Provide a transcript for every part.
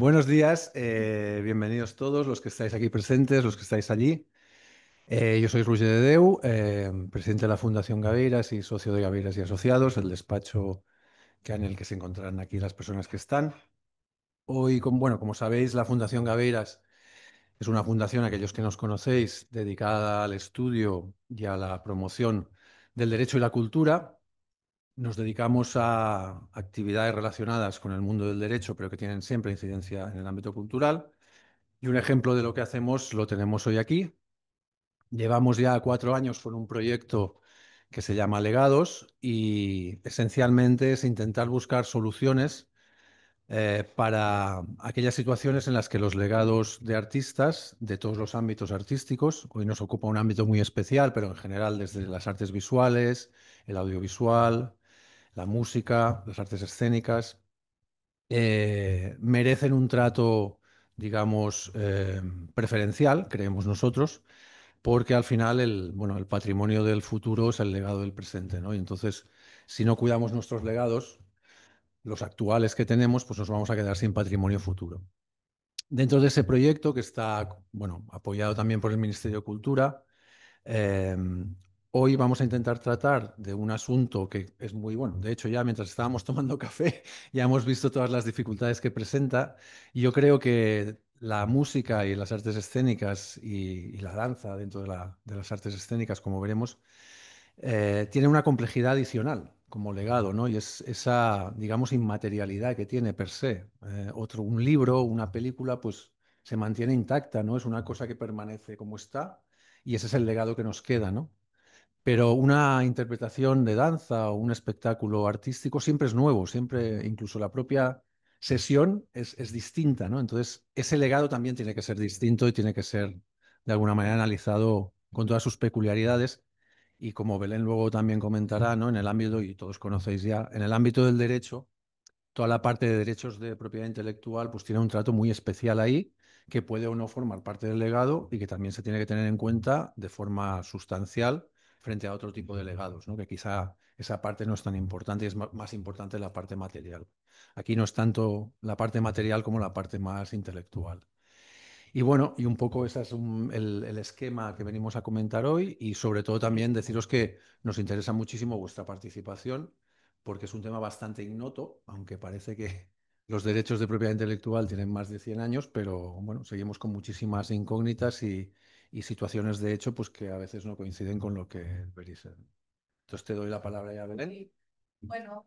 Buenos días, bienvenidos todos los que estáis aquí presentes, los que estáis allí. Yo soy Roger de Deu, presidente de la Fundación Gaveiras y socio de Gaveiras y Asociados, el despacho en el que se encontrarán aquí las personas que están. Hoy, bueno, como sabéis, la Fundación Gaveiras es una fundación, aquellos que nos conocéis, dedicada al estudio y a la promoción del derecho y la cultura. Nos dedicamos a actividades relacionadas con el mundo del derecho, pero que tienen siempre incidencia en el ámbito cultural. Y un ejemplo de lo que hacemos lo tenemos hoy aquí. Llevamos ya 4 años con un proyecto que se llama Legados y esencialmente es intentar buscar soluciones para aquellas situaciones en las que los legados de artistas de todos los ámbitos artísticos, hoy nos ocupa un ámbito muy especial, pero en general desde las artes visuales, el audiovisual, la música, las artes escénicas, merecen un trato, digamos, preferencial, creemos nosotros, porque al final bueno, el patrimonio del futuro es el legado del presente, ¿no? Y entonces, si no cuidamos nuestros legados, los actuales que tenemos, pues nos vamos a quedar sin patrimonio futuro. Dentro de ese proyecto, que está, bueno, apoyado también por el Ministerio de Cultura, eh, hoy vamos a intentar tratar de un asunto que es muy bueno. De hecho, ya mientras estábamos tomando café, ya hemos visto todas las dificultades que presenta. Y yo creo que la música y las artes escénicas y la danza dentro de las artes escénicas, como veremos, tiene una complejidad adicional como legado, ¿no? Y es esa, digamos, inmaterialidad que tiene per se. Un libro, una película, pues se mantiene intacta, ¿no? Es una cosa que permanece como está y ese es el legado que nos queda, ¿no? Pero una interpretación de danza o un espectáculo artístico siempre es nuevo, siempre, incluso la propia sesión es distinta, ¿no? Entonces, ese legado también tiene que ser distinto y tiene que ser, de alguna manera, analizado con todas sus peculiaridades. Y como Belén luego también comentará, ¿no? En el ámbito, y todos conocéis ya, en el ámbito del derecho, toda la parte de derechos de propiedad intelectual, pues tiene un trato muy especial ahí, que puede o no formar parte del legado y que también se tiene que tener en cuenta de forma sustancial frente a otro tipo de legados, ¿no? Que quizá esa parte no es tan importante y es más importante la parte material. Aquí no es tanto la parte material como la parte más intelectual. Y bueno, y un poco ese es el esquema que venimos a comentar hoy y sobre todo también deciros que nos interesa muchísimo vuestra participación porque es un tema bastante ignoto, aunque parece que los derechos de propiedad intelectual tienen más de 100 años, pero bueno, seguimos con muchísimas incógnitas y situaciones de hecho pues que a veces no coinciden con lo que veréis. Entonces te doy la palabra ya, Belén. Sí. Bueno,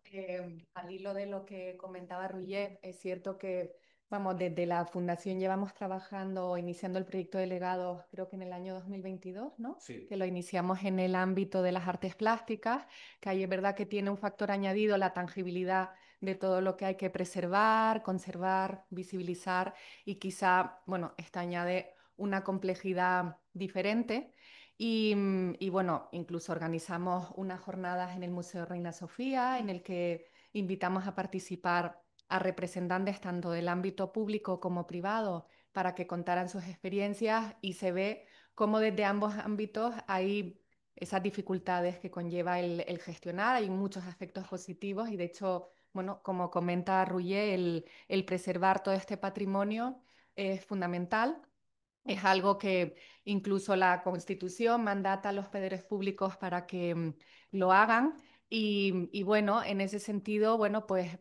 al hilo de lo que comentaba Roger, es cierto que, vamos, desde la Fundación llevamos trabajando, iniciando el proyecto de legados, creo que en el año 2022, ¿no? Sí. Que lo iniciamos en el ámbito de las artes plásticas, que ahí es verdad que tiene un factor añadido, la tangibilidad de todo lo que hay que preservar, conservar, visibilizar y quizá, bueno, esto añade una complejidad diferente. Y bueno, incluso organizamos unas jornadas en el Museo Reina Sofía, en el que invitamos a participar a representantes tanto del ámbito público como privado para que contaran sus experiencias y se ve cómo desde ambos ámbitos hay esas dificultades que conlleva el gestionar. Hay muchos aspectos positivos y de hecho, bueno, como comenta Ruye, el preservar todo este patrimonio es fundamental. Es algo que incluso la Constitución mandata a los poderes públicos para que lo hagan. Y bueno, en ese sentido, bueno, pues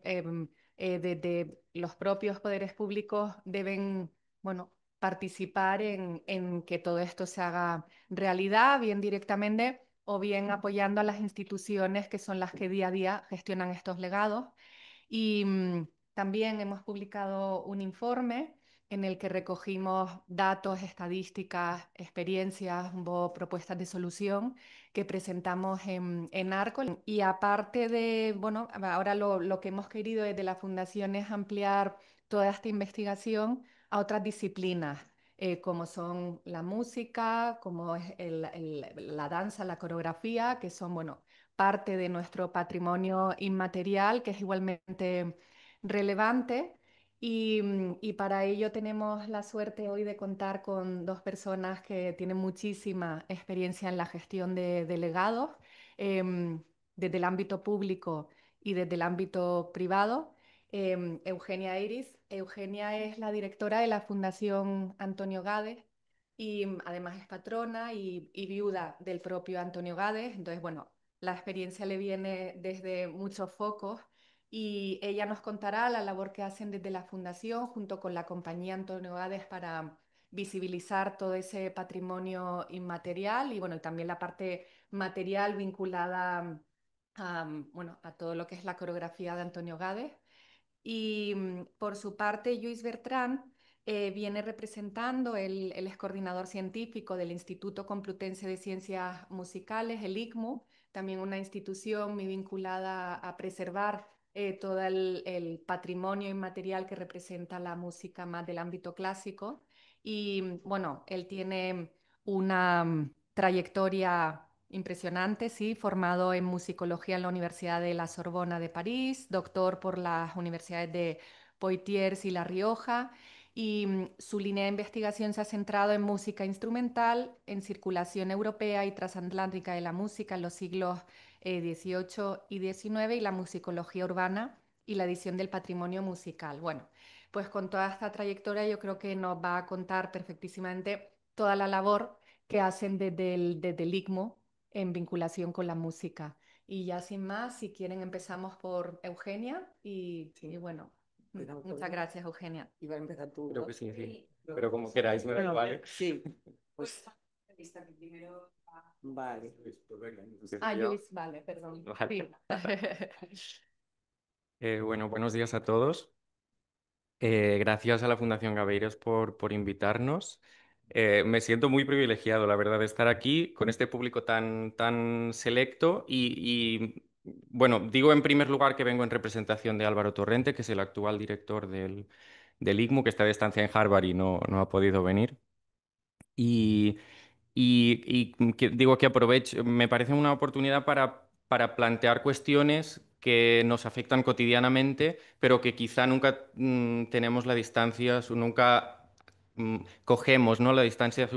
desde los propios poderes públicos deben, bueno, participar en que todo esto se haga realidad, bien directamente o bien apoyando a las instituciones que son las que día a día gestionan estos legados. Y también hemos publicado un informe en el que recogimos datos, estadísticas, experiencias, propuestas de solución que presentamos en ARCO. Y aparte de, bueno, ahora lo que hemos querido desde la Fundación es ampliar toda esta investigación a otras disciplinas, como son la música, como es la danza, la coreografía, que son, bueno, parte de nuestro patrimonio inmaterial, que es igualmente relevante. Y para ello tenemos la suerte hoy de contar con dos personas que tienen muchísima experiencia en la gestión de legados, em, desde el ámbito público y desde el ámbito privado. Eugenia Iris. Eugenia es la directora de la Fundación Antonio Gades y además es patrona y viuda del propio Antonio Gades. Entonces, bueno, la experiencia le viene desde muchos focos y ella nos contará la labor que hacen desde la Fundación junto con la compañía Antonio Gades para visibilizar todo ese patrimonio inmaterial y bueno, y también la parte material vinculada a, bueno, a todo lo que es la coreografía de Antonio Gades. Y por su parte, Lluís Bertran viene representando, él es coordinador científico del Instituto Complutense de Ciencias Musicales, el ICMU, también una institución muy vinculada a preservar todo el patrimonio inmaterial que representa la música más del ámbito clásico. Y bueno, él tiene una trayectoria impresionante, sí, formado en musicología en la Universidad de la Sorbona de París, doctor por las universidades de Poitiers y La Rioja, y su línea de investigación se ha centrado en música instrumental, en circulación europea y transatlántica de la música en los siglos XVIII y XIX y la musicología urbana y la edición del patrimonio musical. Bueno, pues con toda esta trayectoria yo creo que nos va a contar perfectísimamente toda la labor que hacen desde el ICMO en vinculación con la música. Y ya sin más, si quieren empezamos por Eugenia y bueno, muchas gracias Eugenia. Y va a empezar tú. Creo que sí, sí. Pero como queráis, me da igual. Sí, pues vale. Ah, Luis, vale, perdón. Vale. Sí. Bueno, buenos días a todos. Gracias a la Fundación Gabeiros por invitarnos. Me siento muy privilegiado, la verdad, de estar aquí con este público tan selecto bueno, digo en primer lugar que vengo en representación de Álvaro Torrente, que es el actual director del ICMU, que está de estancia en Harvard y no ha podido venir. Y, digo que aprovecho, me parece una oportunidad para plantear cuestiones que nos afectan cotidianamente, pero que quizá nunca tenemos la distancia, nunca cogemos, ¿no? La distancia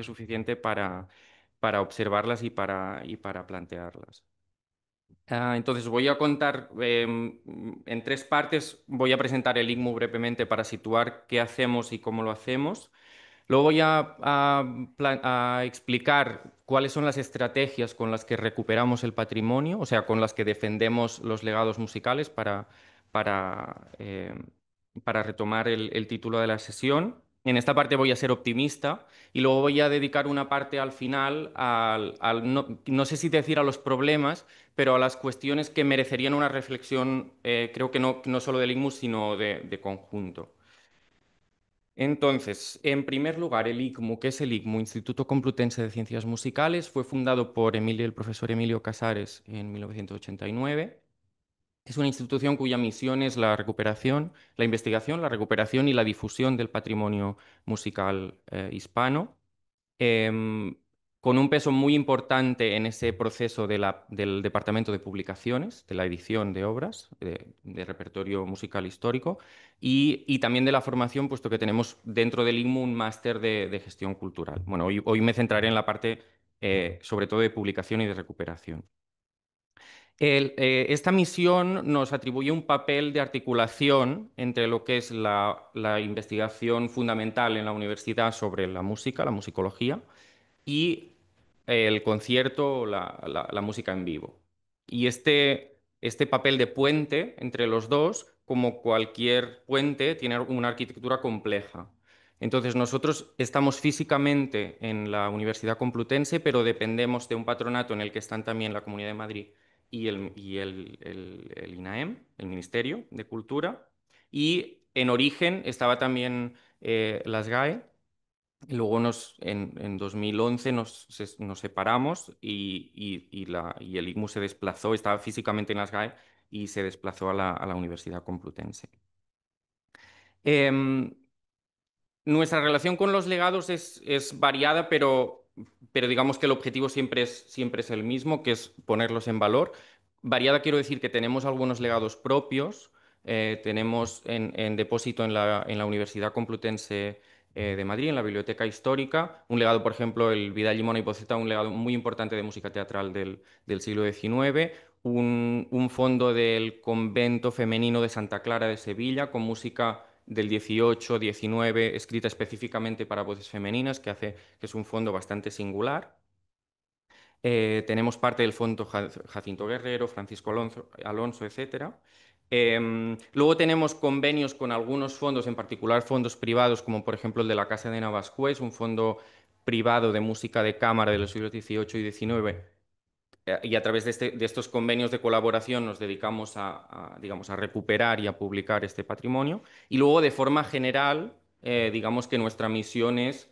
suficiente para observarlas y para plantearlas. Entonces voy a contar en tres partes, voy a presentar el ICMU brevemente para situar qué hacemos y cómo lo hacemos. Luego voy a explicar cuáles son las estrategias con las que recuperamos el patrimonio, o sea, con las que defendemos los legados musicales para, eh, para retomar el título de la sesión. En esta parte voy a ser optimista y luego voy a dedicar una parte al final no sé si decir a los problemas, pero a las cuestiones que merecerían una reflexión, creo que no solo del ICMU, sino de conjunto. Entonces, en primer lugar, el ICMU, ¿qué es el ICMU? Instituto Complutense de Ciencias Musicales, fue fundado por el profesor Emilio Casares en 1989. Es una institución cuya misión es la recuperación, la investigación, la recuperación y la difusión del patrimonio musical hispano, em, con un peso muy importante en ese proceso del Departamento de Publicaciones, de la edición de obras, de repertorio musical histórico, y también de la formación, puesto que tenemos dentro del ICMU un máster de gestión cultural. Bueno, hoy me centraré en la parte sobre todo de publicación y de recuperación. Esta misión nos atribuye un papel de articulación entre lo que es la investigación fundamental en la universidad sobre la música, la musicología, y el concierto, la música en vivo. Y este papel de puente entre los dos, como cualquier puente, tiene una arquitectura compleja. Entonces, nosotros estamos físicamente en la Universidad Complutense, pero dependemos de un patronato en el que están también la Comunidad de Madrid y el INAEM, el Ministerio de Cultura. Y en origen estaba también las GAE. Luego en 2011 nos separamos y el ICMU se desplazó, estaba físicamente en las GAE y se desplazó a la Universidad Complutense. Em, Nuestra relación con los legados es variada, pero digamos que el objetivo siempre es el mismo, que es ponerlos en valor. Variada quiero decir que tenemos algunos legados propios, tenemos en depósito en la Universidad Complutense de Madrid, en la Biblioteca Histórica, un legado, por ejemplo, el Vidal Llimona y Poceta, un legado muy importante de música teatral del siglo XIX, un fondo del convento femenino de Santa Clara de Sevilla con música del 18-19 escrita específicamente para voces femeninas, que es un fondo bastante singular. Tenemos parte del fondo Jacinto Guerrero, Francisco Alonso, etc. Luego tenemos convenios con algunos fondos, en particular fondos privados, como por ejemplo el de la Casa de Navascués, un fondo privado de música de cámara de los siglos XVIII y XIX, y a través de estos convenios de colaboración nos dedicamos digamos, a recuperar y a publicar este patrimonio. Y luego, de forma general, digamos que nuestra misión es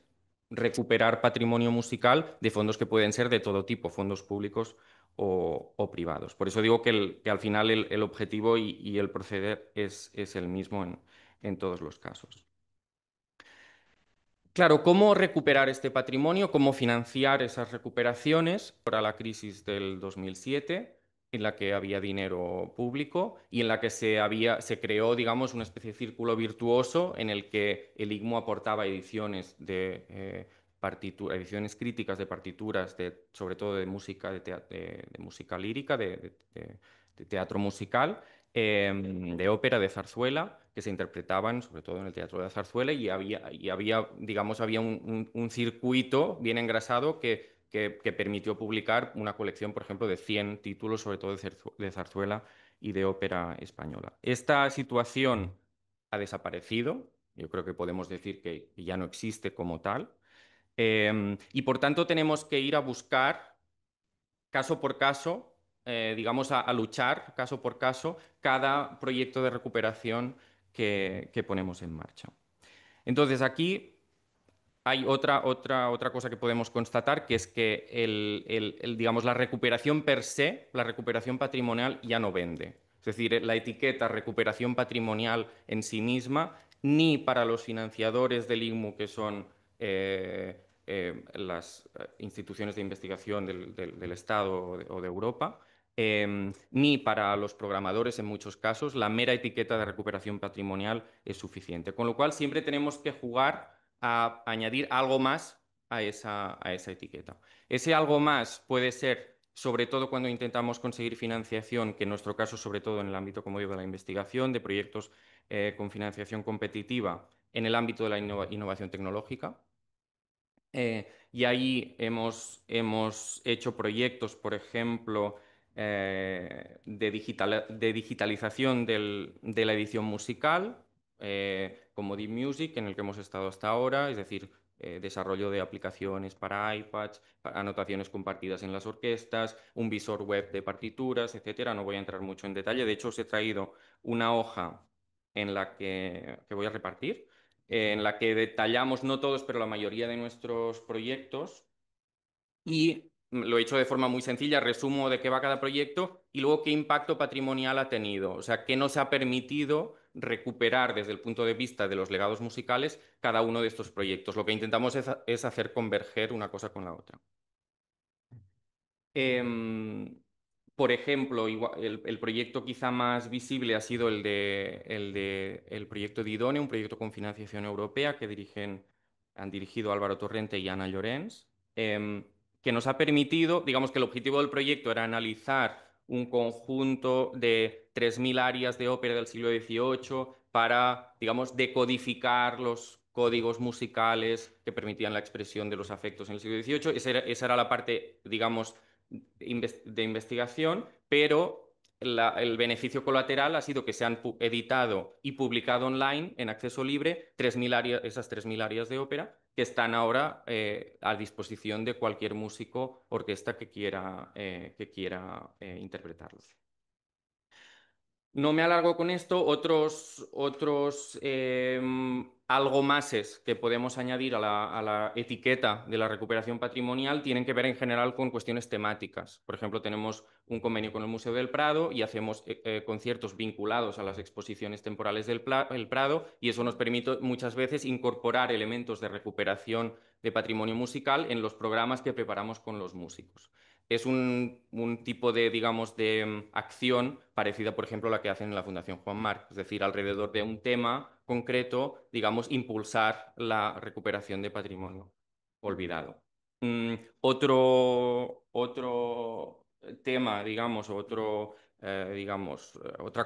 recuperar patrimonio musical de fondos que pueden ser de todo tipo, fondos públicos o privados. Por eso digo que al final el objetivo y el proceder es el mismo en todos los casos. Claro, ¿cómo recuperar este patrimonio? ¿Cómo financiar esas recuperaciones? Para la crisis del 2007, en la que había dinero público y en la que se creó, digamos, una especie de círculo virtuoso en el que el IGMU aportaba ediciones de ediciones críticas de partituras, sobre todo de música, de música lírica, de teatro musical, de ópera, de zarzuela, que se interpretaban sobre todo en el Teatro de la Zarzuela, y había digamos, había un circuito bien engrasado que permitió publicar una colección, por ejemplo, de 100 títulos, sobre todo de zarzuela y de ópera española. Esta situación ha desaparecido, yo creo que podemos decir que ya no existe como tal, y por tanto tenemos que ir a buscar caso por caso, digamos, a luchar caso por caso cada proyecto de recuperación que ponemos en marcha. Entonces, aquí hay otra cosa que podemos constatar, que es que digamos, la recuperación per se, la recuperación patrimonial, ya no vende. Es decir, la etiqueta recuperación patrimonial en sí misma, ni para los financiadores del IGMU, que son las instituciones de investigación del Estado o de Europa, ni para los programadores, en muchos casos, la mera etiqueta de recuperación patrimonial es suficiente. Con lo cual, siempre tenemos que jugar a añadir algo más a esa etiqueta. Ese algo más puede ser, sobre todo cuando intentamos conseguir financiación, que en nuestro caso, sobre todo en el ámbito, como digo, de la investigación, de proyectos con financiación competitiva en el ámbito de la innovación tecnológica. Y ahí hemos hecho proyectos, por ejemplo, de digitalización de la edición musical, como Deep Music, en el que hemos estado hasta ahora, es decir, desarrollo de aplicaciones para iPads, anotaciones compartidas en las orquestas, un visor web de partituras, etcétera. No voy a entrar mucho en detalle. De hecho, os he traído una hoja en la que voy a repartir, en la que detallamos, no todos, pero la mayoría de nuestros proyectos, y lo he hecho de forma muy sencilla, resumo de qué va cada proyecto y luego qué impacto patrimonial ha tenido, o sea, qué nos ha permitido recuperar desde el punto de vista de los legados musicales cada uno de estos proyectos. Lo que intentamos es hacer converger una cosa con la otra. Por ejemplo, el proyecto quizá más visible ha sido el proyecto de IDONE, un proyecto con financiación europea que han dirigido Álvaro Torrente y Ana Llorens, que nos ha permitido, digamos que el objetivo del proyecto era analizar un conjunto de 3.000 áreas de ópera del siglo XVIII para, digamos, decodificar los códigos musicales que permitían la expresión de los afectos en el siglo XVIII. Esa era la parte, digamos, de investigación, pero el beneficio colateral ha sido que se han editado y publicado online en acceso libre esas 3.000 áreas de ópera que están ahora a disposición de cualquier músico, orquesta que quiera interpretarlos. No me alargo con esto. Otros algo máses que podemos añadir a la etiqueta de la recuperación patrimonial tienen que ver en general con cuestiones temáticas. Por ejemplo, tenemos un convenio con el Museo del Prado y hacemos conciertos vinculados a las exposiciones temporales del Prado, y eso nos permite muchas veces incorporar elementos de recuperación de patrimonio musical en los programas que preparamos con los músicos. Es un tipo de, digamos, de acción parecida, por ejemplo, a la que hacen en la Fundación Juan Marc, es decir, alrededor de un tema concreto, digamos, impulsar la recuperación de patrimonio olvidado. Otro tema, digamos, otra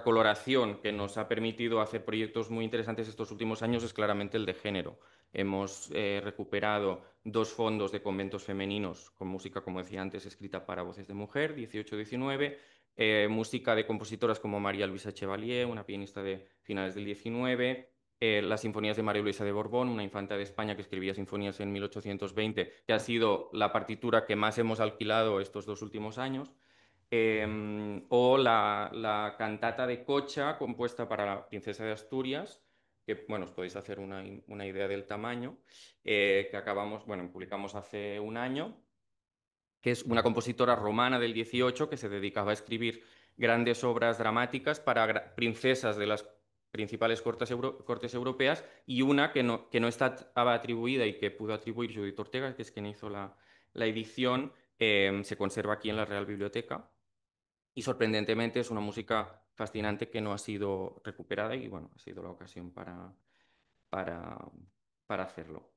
coloración que nos ha permitido hacer proyectos muy interesantes estos últimos años es claramente el de género. Hemos recuperado 2 fondos de conventos femeninos con música, como decía antes, escrita para voces de mujer, 18-19, música de compositoras como María Luisa Chevalier, una pianista de finales del 19, las sinfonías de María Luisa de Borbón, una infanta de España que escribía sinfonías en 1820, que ha sido la partitura que más hemos alquilado estos 2 últimos años, o la cantata de Cocha, compuesta para la princesa de Asturias, que, bueno, os podéis hacer una idea del tamaño, que publicamos hace un año, que es una compositora romana del 18 que se dedicaba a escribir grandes obras dramáticas para princesas de las principales cortes europeas, y una que no estaba atribuida y que pudo atribuir Judith Ortega, que es quien hizo la edición, se conserva aquí en la Real Biblioteca, y sorprendentemente es una música fascinante que no ha sido recuperada y, bueno, ha sido la ocasión para, para hacerlo.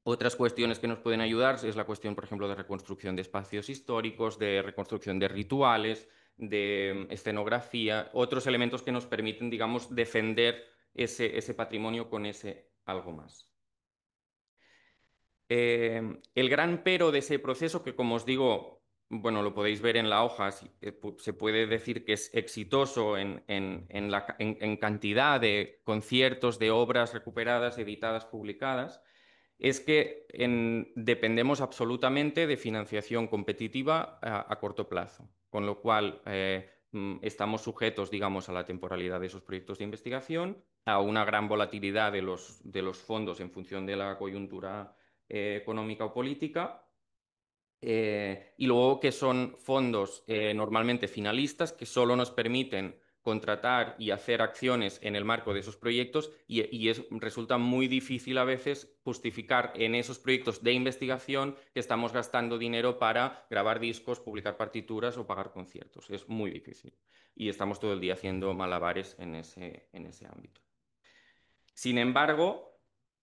Otras cuestiones que nos pueden ayudar es la cuestión, por ejemplo, de reconstrucción de espacios históricos, de reconstrucción de rituales, de escenografía, otros elementos que nos permiten, digamos, defender ese patrimonio con ese algo más. El gran pero de ese proceso, que como os digo, bueno, lo podéis ver en la hoja, se puede decir que es exitoso en cantidad de conciertos, de obras recuperadas, editadas, publicadas, es que dependemos absolutamente de financiación competitiva a corto plazo, con lo cual estamos sujetos, digamos, a la temporalidad de esos proyectos de investigación, a una gran volatilidad de los fondos en función de la coyuntura económica o política, y luego que son fondos normalmente finalistas que solo nos permiten contratar y hacer acciones en el marco de esos proyectos, y resulta muy difícil a veces justificar en esos proyectos de investigación que estamos gastando dinero para grabar discos, publicar partituras o pagar conciertos. Es muy difícil y estamos todo el día haciendo malabares en ese ámbito. Sin embargo,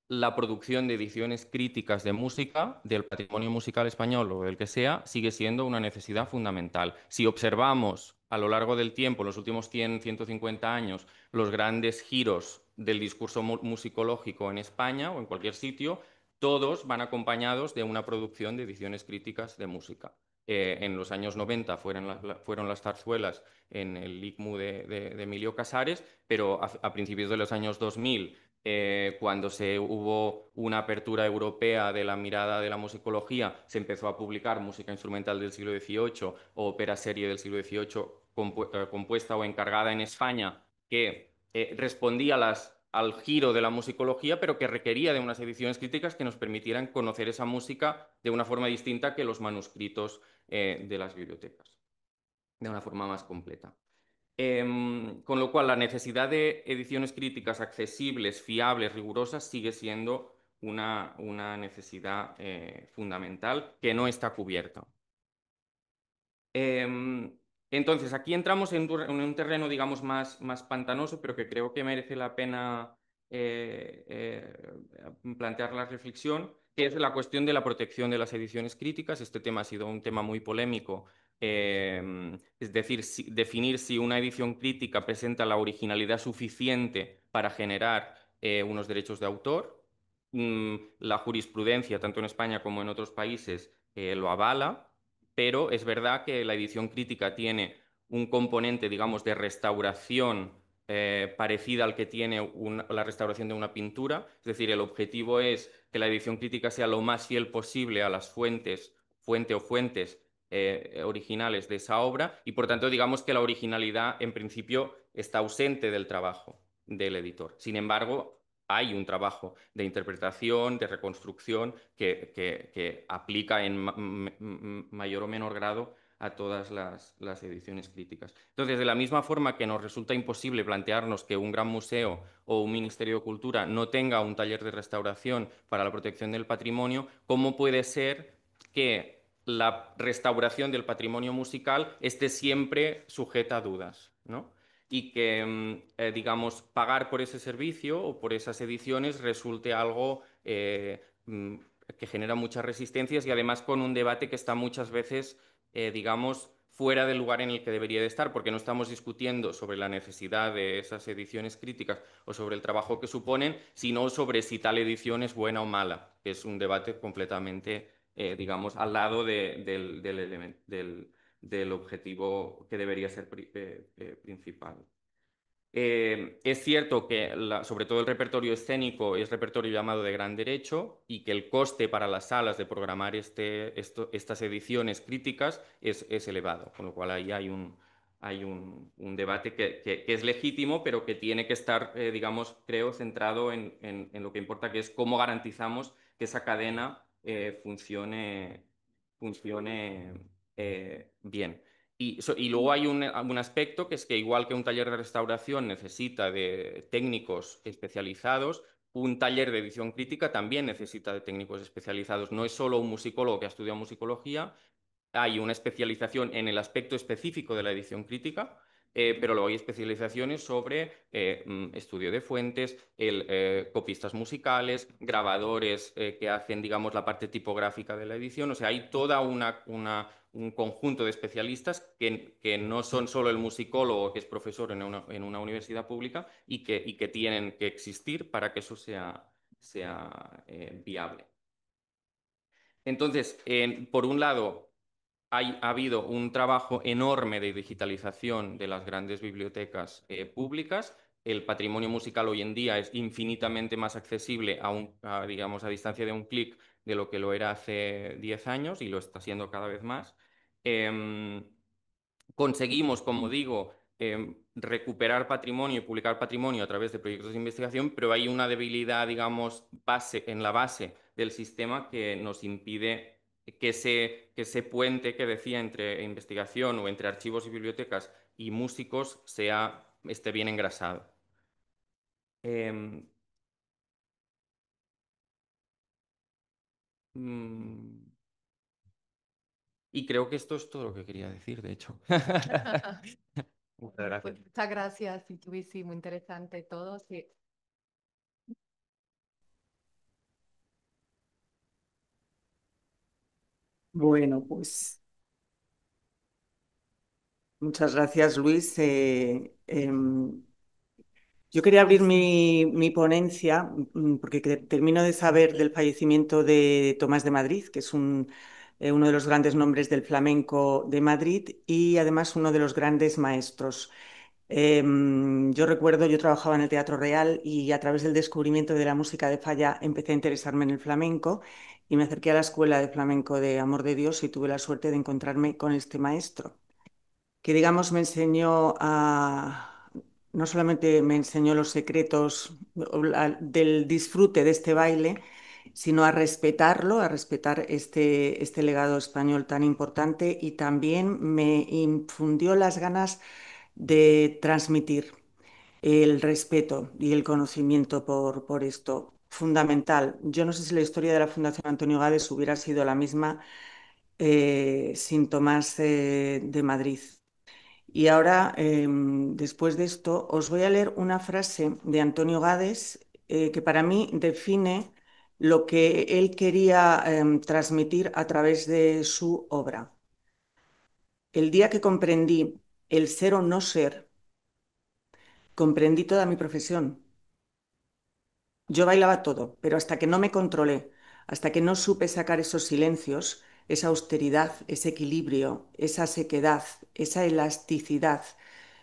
la producción de ediciones críticas de música, del patrimonio musical español o del que sea, sigue siendo una necesidad fundamental. Si observamos a lo largo del tiempo, los últimos 100, 150 años, los grandes giros del discurso musicológico en España o en cualquier sitio, todos van acompañados de una producción de ediciones críticas de música. En los años 90 fueron las zarzuelas en el ICMU de Emilio Casares, pero a principios de los años 2000, cuando hubo una apertura europea de la mirada de la musicología, se empezó a publicar música instrumental del siglo XVIII o ópera serie del siglo XVIII compuesta o encargada en España, que respondía al giro de la musicología, pero que requería de unas ediciones críticas que nos permitieran conocer esa música de una forma distinta que los manuscritos de las bibliotecas, de una forma más completa. Con lo cual, la necesidad de ediciones críticas accesibles, fiables, rigurosas, sigue siendo una necesidad fundamental que no está cubierta. Entonces, aquí entramos en un terreno, digamos, más pantanoso, pero que creo que merece la pena plantear la reflexión, que es la cuestión de la protección de las ediciones críticas. Este tema ha sido un tema muy polémico. Es decir, definir si una edición crítica presenta la originalidad suficiente para generar unos derechos de autor. La jurisprudencia, tanto en España como en otros países, lo avala, pero es verdad que la edición crítica tiene un componente, digamos, de restauración parecida al que tiene la restauración de una pintura. Es decir, el objetivo es que la edición crítica sea lo más fiel posible a las fuentes originales de esa obra, y por tanto digamos que la originalidad en principio está ausente del trabajo del editor. Sin embargo, hay un trabajo de interpretación, de reconstrucción que aplica en mayor o menor grado a todas las ediciones críticas. Entonces, de la misma forma que nos resulta imposible plantearnos que un gran museo o un Ministerio de Cultura no tenga un taller de restauración para la protección del patrimonio, ¿cómo puede ser que la restauración del patrimonio musical esté siempre sujeta a dudas, ¿no? Y que, digamos, pagar por ese servicio o por esas ediciones resulte algo que genera muchas resistencias, y además con un debate que está muchas veces, digamos, fuera del lugar en el que debería de estar, porque no estamos discutiendo sobre la necesidad de esas ediciones críticas o sobre el trabajo que suponen, sino sobre si tal edición es buena o mala, que es un debate completamente, digamos, al lado del objetivo que debería ser principal. Es cierto que sobre todo el repertorio escénico es repertorio llamado de gran derecho y que el coste para las salas de programar estas ediciones críticas es elevado, con lo cual ahí hay un debate que es legítimo, pero que tiene que estar, digamos, creo, centrado en lo que importa, que es cómo garantizamos que esa cadena funcione bien. Y luego hay un aspecto que es que igual que un taller de restauración necesita de técnicos especializados, un taller de edición crítica también necesita de técnicos especializados. No es solo un musicólogo que ha estudiado musicología, hay una especialización en el aspecto específico de la edición crítica, pero luego hay especializaciones sobre estudio de fuentes, copistas musicales, grabadores que hacen, digamos, la parte tipográfica de la edición. O sea, hay toda un conjunto de especialistas que no son solo el musicólogo que es profesor en una universidad pública y que tienen que existir para que eso sea viable. Entonces, por un lado, ha habido un trabajo enorme de digitalización de las grandes bibliotecas públicas. El patrimonio musical hoy en día es infinitamente más accesible digamos, a distancia de un clic de lo que lo era hace 10 años y lo está siendo cada vez más. Conseguimos, como digo, recuperar patrimonio y publicar patrimonio a través de proyectos de investigación, pero hay una debilidad, digamos, en la base del sistema que nos impide que ese puente que decía entre investigación o entre archivos y bibliotecas y músicos esté bien engrasado. Mm, y creo que esto es todo lo que quería decir, de hecho. Muchas gracias. Pues muchas gracias, sí, muy interesante todo, sí. Bueno, pues muchas gracias, Luis. Yo quería abrir mi ponencia porque termino de saber del fallecimiento de Tomás de Madrid, que es uno de los grandes nombres del flamenco de Madrid y además uno de los grandes maestros. Yo recuerdo, yo trabajaba en el Teatro Real y a través del descubrimiento de la música de Falla empecé a interesarme en el flamenco y me acerqué a la Escuela de Flamenco de Amor de Dios y tuve la suerte de encontrarme con este maestro, que digamos me enseñó no solamente me enseñó los secretos del disfrute de este baile, sino a respetarlo, a respetar este legado español tan importante y también me infundió las ganas de transmitir el respeto y el conocimiento por esto. Fundamental. Yo no sé si la historia de la Fundación Antonio Gades hubiera sido la misma sin Tomás de Madrid. Y ahora, después de esto, os voy a leer una frase de Antonio Gades que para mí define lo que él quería transmitir a través de su obra. El día que comprendí el ser o no ser, comprendí toda mi profesión. Yo bailaba todo, pero hasta que no me controlé, hasta que no supe sacar esos silencios, esa austeridad, ese equilibrio, esa sequedad, esa elasticidad,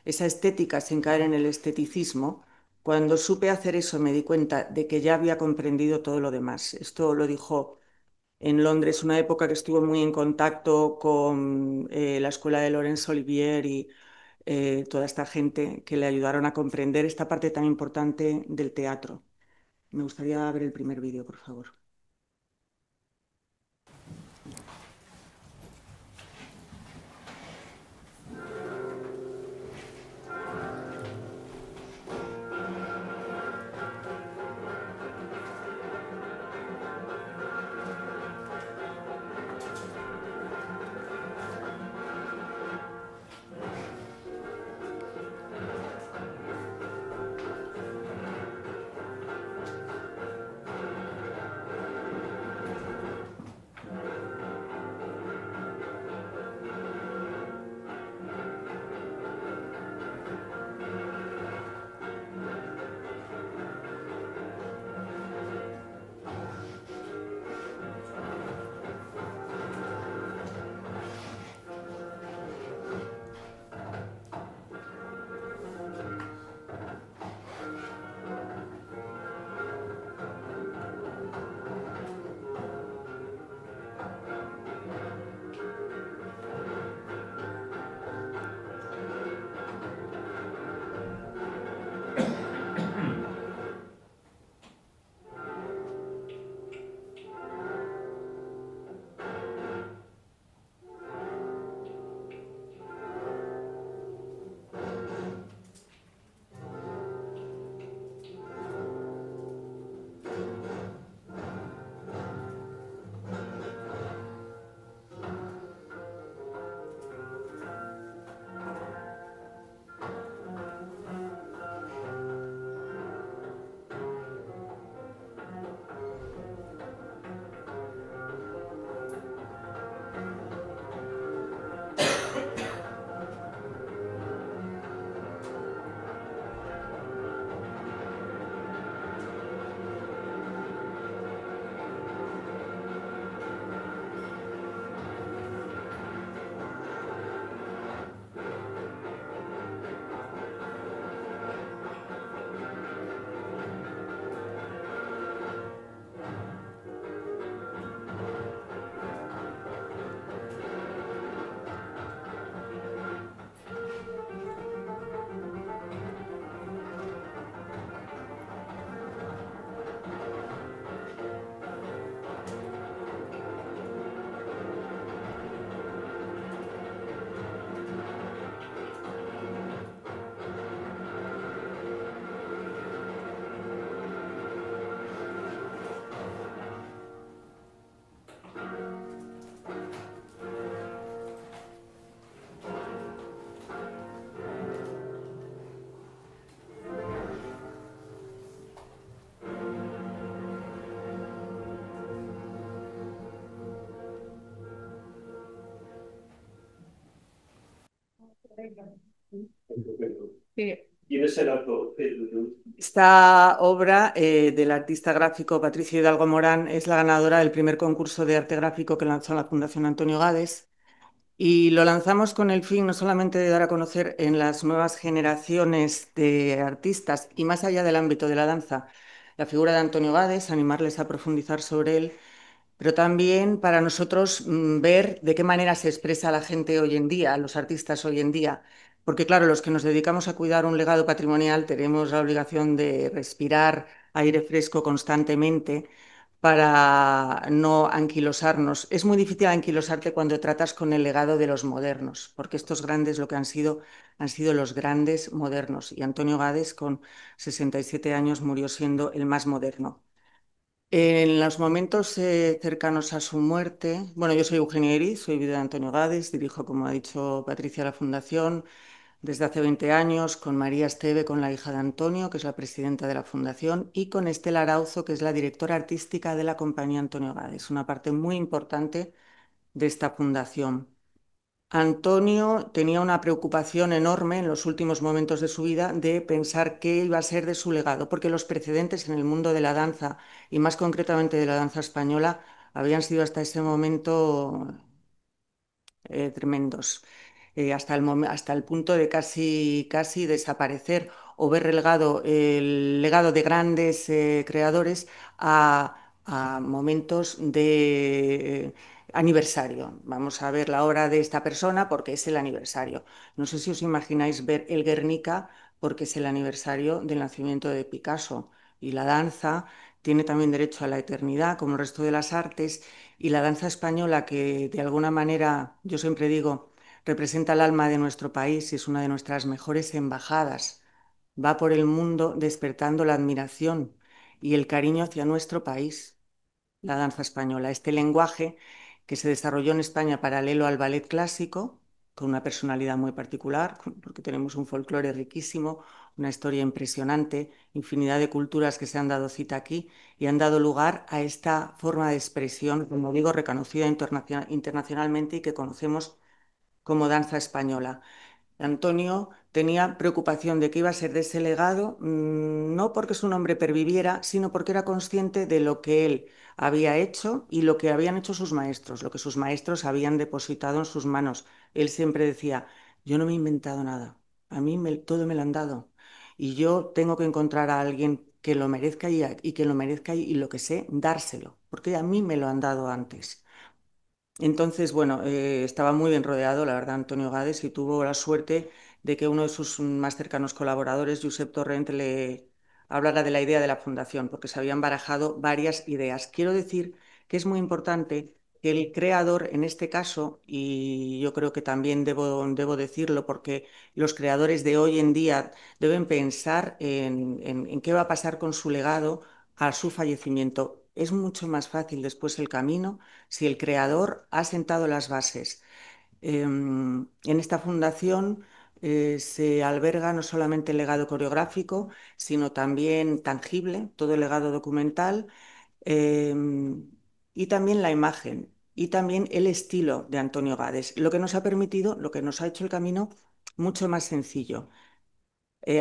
esa estética sin caer en el esteticismo, cuando supe hacer eso me di cuenta de que ya había comprendido todo lo demás. Esto lo dijo en Londres, una época que estuvo muy en contacto con la escuela de Laurence Olivier y toda esta gente que le ayudaron a comprender esta parte tan importante del teatro. Me gustaría ver el primer vídeo, por favor. Sí. ¿Quién es el autor? Esta obra del artista gráfico Patricio Hidalgo Morán es la ganadora del primer concurso de arte gráfico que lanzó la Fundación Antonio Gades. Y lo lanzamos con el fin no solamente de dar a conocer en las nuevas generaciones de artistas y más allá del ámbito de la danza la figura de Antonio Gades, animarles a profundizar sobre él, pero también para nosotros ver de qué manera se expresa la gente hoy en día, los artistas hoy en día. Porque claro, los que nos dedicamos a cuidar un legado patrimonial tenemos la obligación de respirar aire fresco constantemente para no anquilosarnos. Es muy difícil anquilosarte cuando tratas con el legado de los modernos, porque estos grandes lo que han sido los grandes modernos. Y Antonio Gades, con 67 años, murió siendo el más moderno. En los momentos cercanos a su muerte, bueno, yo soy Eugenia Eriz, soy viuda de Antonio Gades, dirijo, como ha dicho Patricia, la Fundación desde hace 20 años, con María Esteve, con la hija de Antonio, que es la presidenta de la Fundación, y con Estela Arauzo, que es la directora artística de la compañía Antonio Gades, una parte muy importante de esta fundación. Antonio tenía una preocupación enorme en los últimos momentos de su vida de pensar qué iba a ser de su legado, porque los precedentes en el mundo de la danza, y más concretamente de la danza española, habían sido hasta ese momento tremendos, hasta el punto de casi desaparecer o ver relegado el legado de grandes creadores a momentos de aniversario. Vamos a ver la obra de esta persona porque es el aniversario. No sé si os imagináis ver el Guernica porque es el aniversario del nacimiento de Picasso. Y la danza tiene también derecho a la eternidad, como el resto de las artes, y la danza española, que de alguna manera, yo siempre digo, representa el alma de nuestro país y es una de nuestras mejores embajadas, va por el mundo despertando la admiración y el cariño hacia nuestro país, la danza española. Este lenguaje que se desarrolló en España paralelo al ballet clásico, con una personalidad muy particular, porque tenemos un folclore riquísimo, una historia impresionante, infinidad de culturas que se han dado cita aquí y han dado lugar a esta forma de expresión, como digo, reconocida internacionalmente y que conocemos como danza española. Antonio tenía preocupación de qué iba a ser de ese legado, no porque su nombre perviviera, sino porque era consciente de lo que él había hecho y lo que habían hecho sus maestros, lo que sus maestros habían depositado en sus manos. Él siempre decía, yo no me he inventado nada, a mí todo me lo han dado y yo tengo que encontrar a alguien que lo merezca y que lo merezca y lo que sé, dárselo, porque a mí me lo han dado antes. Entonces, bueno, estaba muy bien rodeado, la verdad, Antonio Gades, y tuvo la suerte de que uno de sus más cercanos colaboradores, Josep Torrent, le hablara de la idea de la fundación, porque se habían barajado varias ideas. Quiero decir que es muy importante que el creador, en este caso, y yo creo que también debo decirlo, porque los creadores de hoy en día deben pensar en qué va a pasar con su legado a su fallecimiento. Es mucho más fácil después el camino si el creador ha sentado las bases. En esta fundación se alberga no solamente el legado coreográfico, sino también tangible, todo el legado documental eh, y también la imagen y también el estilo de Antonio Gades, lo que nos ha permitido, lo que nos ha hecho el camino mucho más sencillo.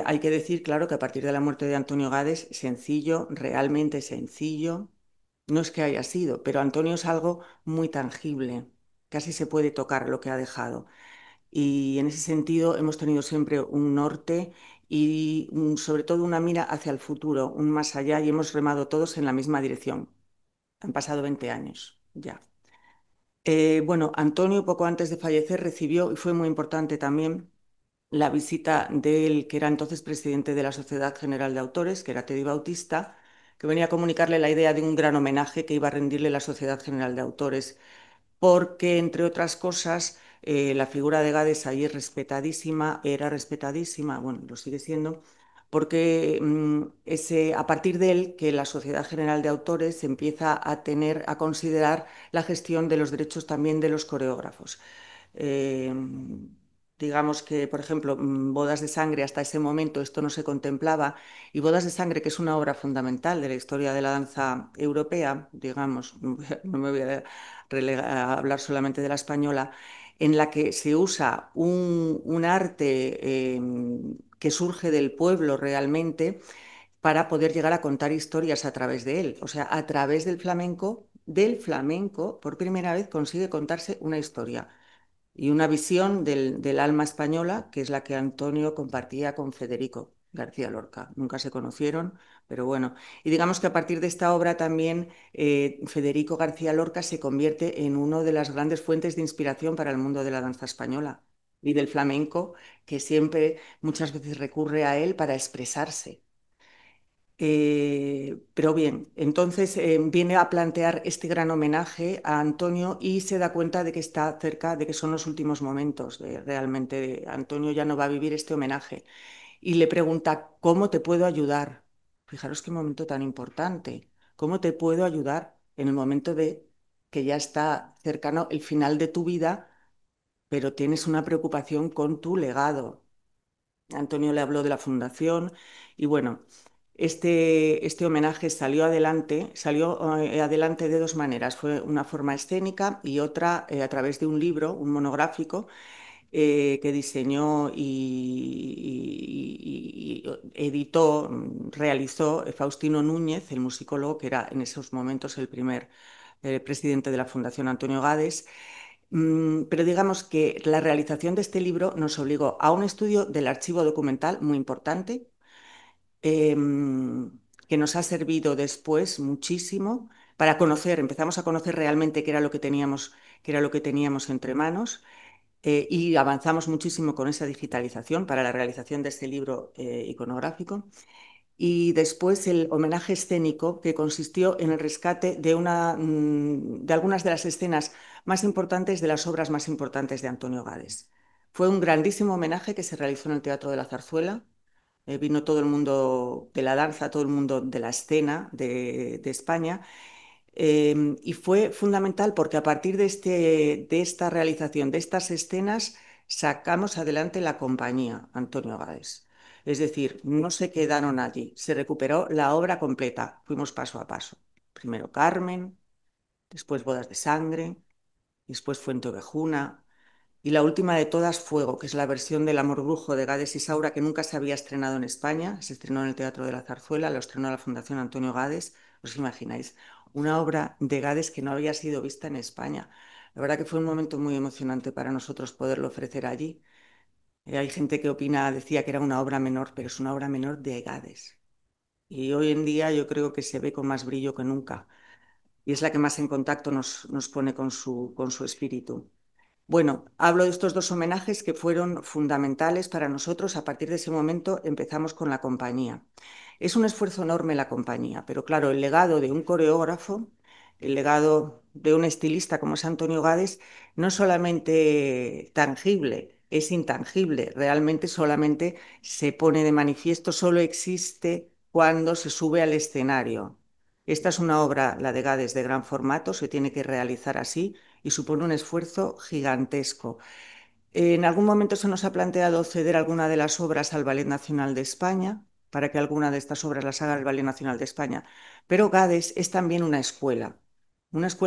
Hay que decir, claro, que a partir de la muerte de Antonio Gades, sencillo, realmente sencillo, no es que haya sido, pero Antonio es algo muy tangible, casi se puede tocar lo que ha dejado. Y en ese sentido hemos tenido siempre un norte y sobre todo una mira hacia el futuro, un más allá, y hemos remado todos en la misma dirección. Han pasado 20 años ya. Bueno, Antonio poco antes de fallecer recibió, y fue muy importante también, la visita del que era entonces presidente de la Sociedad General de Autores, que era Teddy Bautista, que venía a comunicarle la idea de un gran homenaje que iba a rendirle la Sociedad General de Autores, porque, entre otras cosas, la figura de Gades ahí es respetadísima, era respetadísima, bueno, lo sigue siendo, porque a partir de él que la Sociedad General de Autores empieza a considerar la gestión de los derechos también de los coreógrafos. Eh, digamos que, por ejemplo, Bodas de Sangre, hasta ese momento esto no se contemplaba, y Bodas de Sangre, que es una obra fundamental de la historia de la danza europea, digamos, no me voy a hablar solamente de la española, en la que se usa un arte que surge del pueblo realmente para poder llegar a contar historias a través de él. O sea, a través del flamenco, por primera vez consigue contarse una historia y una visión del alma española, que es la que Antonio compartía con Federico García Lorca. Nunca se conocieron, pero bueno. Y digamos que a partir de esta obra también Federico García Lorca se convierte en una de las grandes fuentes de inspiración para el mundo de la danza española y del flamenco, que siempre muchas veces recurre a él para expresarse. Pero bien, entonces viene a plantear este gran homenaje a Antonio y se da cuenta de que está cerca, de que son los últimos momentos realmente. Antonio ya no va a vivir este homenaje y le pregunta, ¿cómo te puedo ayudar? Fijaros qué momento tan importante. ¿Cómo te puedo ayudar en el momento de que ya está cercano el final de tu vida, pero tienes una preocupación con tu legado? Antonio le habló de la fundación y bueno, este homenaje salió adelante de dos maneras. Fue una forma escénica y otra a través de un libro, un monográfico que diseñó y editó, realizó Faustino Núñez, el musicólogo que era en esos momentos el primer presidente de la Fundación Antonio Gades. Pero digamos que la realización de este libro nos obligó a un estudio del archivo documental muy importante, que nos ha servido después muchísimo para conocer, empezamos a conocer realmente qué era lo que teníamos entre manos, y avanzamos muchísimo con esa digitalización para la realización de este libro iconográfico. Y después el homenaje escénico, que consistió en el rescate de algunas de las escenas más importantes de las obras más importantes de Antonio Gades. Fue un grandísimo homenaje que se realizó en el Teatro de la Zarzuela. Vino todo el mundo de la danza, todo el mundo de la escena de España. Y fue fundamental porque a partir de esta realización, de estas escenas, sacamos adelante la compañía Antonio Gades. Es decir, no se quedaron allí, se recuperó la obra completa, fuimos paso a paso. Primero Carmen, después Bodas de Sangre, después Fuente Ovejuna, y la última de todas, Fuego, que es la versión del Amor Brujo de Gades y Saura, que nunca se había estrenado en España. Se estrenó en el Teatro de la Zarzuela, lo estrenó la Fundación Antonio Gades. ¿Os imagináis? Una obra de Gades que no había sido vista en España. La verdad que fue un momento muy emocionante para nosotros poderlo ofrecer allí. Hay gente que decía que era una obra menor, pero es una obra menor de Gades. Y hoy en día yo creo que se ve con más brillo que nunca. Y es la que más en contacto nos pone con su espíritu. Bueno, hablo de estos dos homenajes que fueron fundamentales para nosotros. A partir de ese momento empezamos con la compañía. Es un esfuerzo enorme la compañía, pero claro, el legado de un coreógrafo, el legado de un estilista como es Antonio Gades, no es solamente tangible, es intangible. Realmente solamente se pone de manifiesto, solo existe cuando se sube al escenario. Esta es una obra, la de Gades, de gran formato, se tiene que realizar así y supone un esfuerzo gigantesco. En algún momento se nos ha planteado ceder alguna de las obras al Ballet Nacional de España, para que alguna de estas obras las haga el Ballet Nacional de España, pero Gades es también una escuela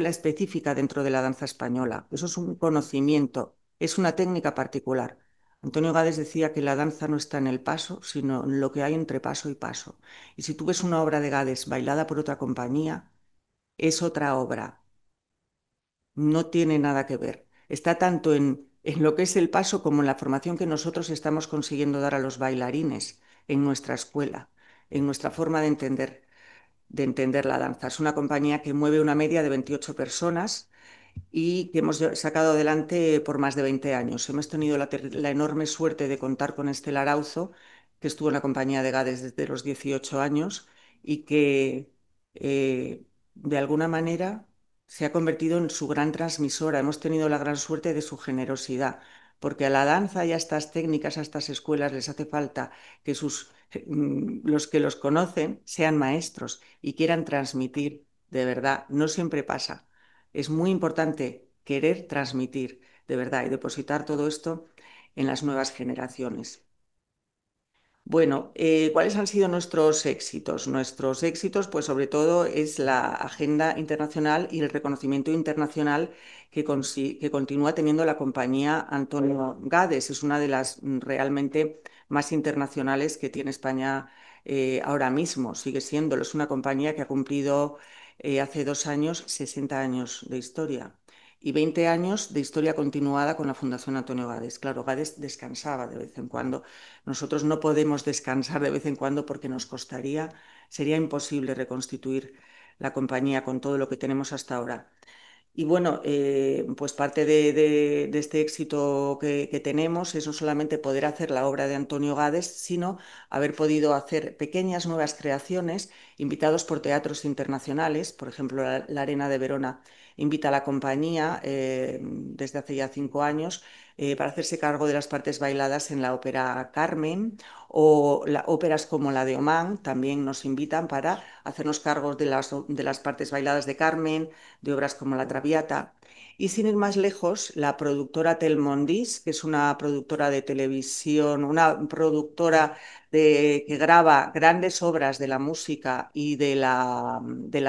específica dentro de la danza española. Eso es un conocimiento, es una técnica particular. Antonio Gades decía que la danza no está en el paso, sino en lo que hay entre paso y paso. Y si tú ves una obra de Gades bailada por otra compañía, es otra obra, no tiene nada que ver. Está tanto en lo que es el paso como en la formación que nosotros estamos consiguiendo dar a los bailarines en nuestra escuela, en nuestra forma de entender la danza. Es una compañía que mueve una media de 28 personas y que hemos sacado adelante por más de 20 años. Hemos tenido la enorme suerte de contar con Estelar Auzo, que estuvo en la compañía de Gades desde los 18 años y que de alguna manera se ha convertido en su gran transmisora. Hemos tenido la gran suerte de su generosidad, porque a la danza y a estas técnicas, a estas escuelas les hace falta que los que los conocen sean maestros y quieran transmitir. De verdad, no siempre pasa. Es muy importante querer transmitir de verdad y depositar todo esto en las nuevas generaciones. Bueno, ¿cuáles han sido nuestros éxitos? Nuestros éxitos, pues sobre todo es la agenda internacional y el reconocimiento internacional que continúa teniendo la compañía Antonio Gades. Es una de las realmente más internacionales que tiene España ahora mismo. Sigue siéndolo. Es una compañía que ha cumplido hace 2 años 60 años de historia y 20 años de historia continuada con la Fundación Antonio Gades. Claro, Gades descansaba de vez en cuando. Nosotros no podemos descansar de vez en cuando porque sería imposible reconstituir la compañía con todo lo que tenemos hasta ahora. Y bueno, pues parte de este éxito que tenemos es no solamente poder hacer la obra de Antonio Gades, sino haber podido hacer pequeñas nuevas creaciones invitados por teatros internacionales. Por ejemplo, la Arena de Verona invita a la compañía desde hace ya 5 años para hacerse cargo de las partes bailadas en la ópera Carmen, o óperas como la de Oman también nos invitan para hacernos cargos de las partes bailadas de Carmen, de obras como La Traviata. Y sin ir más lejos, la productora Telmondis, que es una productora de televisión, una productora que graba grandes obras de la música y de la